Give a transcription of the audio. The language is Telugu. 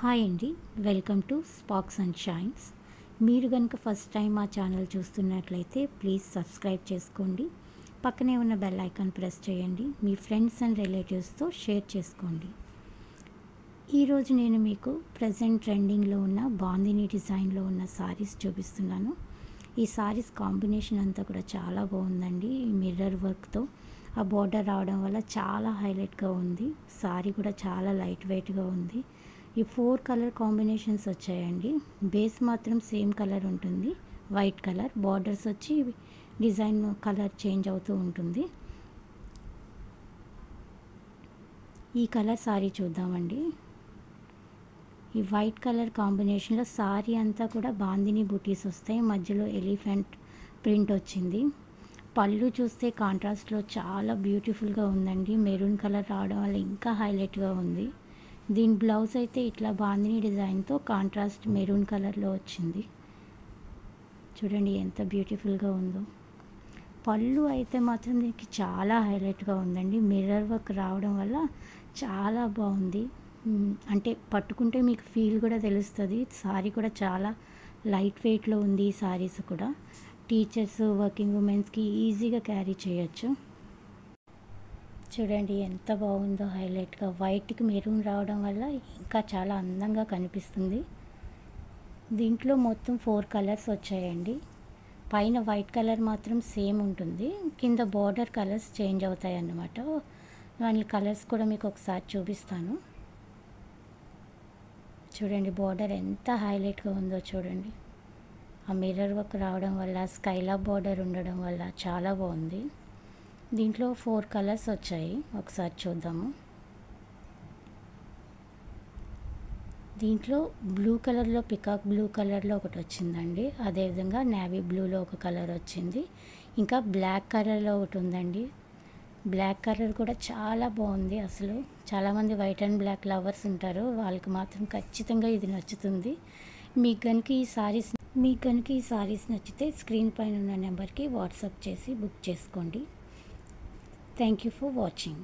హాయ్ అండి. Welcome to sparks and shines. మీరు కనుక ఫస్ట్ టైం మా ఛానల్ చూస్తున్నట్లయితే ప్లీజ్ సబ్స్క్రైబ్ చేసుకోండి. పక్కనే ఉన్న బెల్ ఐకాన్ ప్రెస్ చేయండి. మీ ఫ్రెండ్స్ అండ్ రిలేటివ్స్తో షేర్ చేసుకోండి. ఈరోజు నేను మీకు ప్రజెంట్ ట్రెండింగ్లో ఉన్న బాందిని డిజైన్లో ఉన్న సారీస్ చూపిస్తున్నాను. ఈ సారీస్ కాంబినేషన్ అంతా కూడా చాలా బాగుందండి. ఈ మిర్రర్ వర్క్తో ఆ బోర్డర్ రావడం వల్ల చాలా హైలైట్గా ఉంది. సారీ కూడా చాలా లైట్ వెయిట్గా ఉంది. ఈ 4 కలర్ కాంబినేషన్స్ వచ్చాయండి. బేస్ మాత్రం సేమ్ కలర్ ఉంటుంది, వైట్ కలర్. బార్డర్స్ వచ్చి డిజైన్ కలర్ చేంజ్ అవుతూ ఉంటుంది. ఈ కలర్ సారీ చూద్దామండి. ఈ వైట్ కలర్ కాంబినేషన్లో సారీ అంతా కూడా బాందిని బూటీస్ వస్తాయి. మధ్యలో ఎలిఫెంట్ ప్రింట్ వచ్చింది. పళ్ళు చూస్తే కాంట్రాస్ట్లో చాలా బ్యూటిఫుల్గా ఉందండి. మెరూన్ కలర్ రావడం వల్ల ఇంకా హైలైట్గా ఉంది. దీని బ్లౌజ్ అయితే ఇట్లా బాందిని డిజైన్తో కాంట్రాస్ట్ మెరూన్ కలర్లో వచ్చింది. చూడండి ఎంత బ్యూటిఫుల్గా ఉందో. పళ్ళు అయితే మాత్రం దీనికి చాలా హైలైట్గా ఉందండి. మిర్రర్ వర్క్ రావడం వల్ల చాలా బాగుంది. అంటే పట్టుకుంటే మీకు ఫీల్ కూడా తెలుస్తుంది. సారీ కూడా చాలా లైట్ వెయిట్లో ఉంది. ఈ సారీస్ కూడా టీచర్స్, వర్కింగ్ ఉమెన్స్కి ఈజీగా క్యారీ చేయొచ్చు. చూడండి ఎంత బాగుందో. హైలైట్గా వైట్కి మెరూన్ రావడం వల్ల ఇంకా చాలా అందంగా కనిపిస్తుంది. దీంట్లో మొత్తం 4 కలర్స్ వచ్చాయండి. పైన వైట్ కలర్ మాత్రం సేమ్ ఉంటుంది, కింద బార్డర్ కలర్స్ చేంజ్ అవుతాయి అన్నమాట. వాళ్ళ కలర్స్ కూడా మీకు ఒకసారి చూపిస్తాను. చూడండి బార్డర్ ఎంత హైలైట్గా ఉందో చూడండి. ఆ మిర్రర్ వర్క్ రావడం వల్ల, స్కైలాబ్ బార్డర్ ఉండడం వల్ల చాలా బాగుంది. దీంట్లో 4 కలర్స్ వచ్చాయి, ఒకసారి చూద్దాము. దీంట్లో బ్లూ కలర్లో, పికాక్ బ్లూ కలర్లో ఒకటి వచ్చిందండి. అదేవిధంగా నేవీ బ్లూలో ఒక కలర్ వచ్చింది. ఇంకా బ్లాక్ కలర్లో ఒకటి ఉందండి. బ్లాక్ కలర్ కూడా చాలా బాగుంది. అసలు చాలామంది వైట్ అండ్ బ్లాక్ లవర్స్ ఉంటారు, వాళ్ళకి మాత్రం ఖచ్చితంగా ఇది నచ్చుతుంది. మీకు కనుక ఈ సారీస్ నచ్చితే స్క్రీన్ పైన ఉన్న నెంబర్కి వాట్సాప్ చేసి బుక్ చేసుకోండి. Thank you for watching.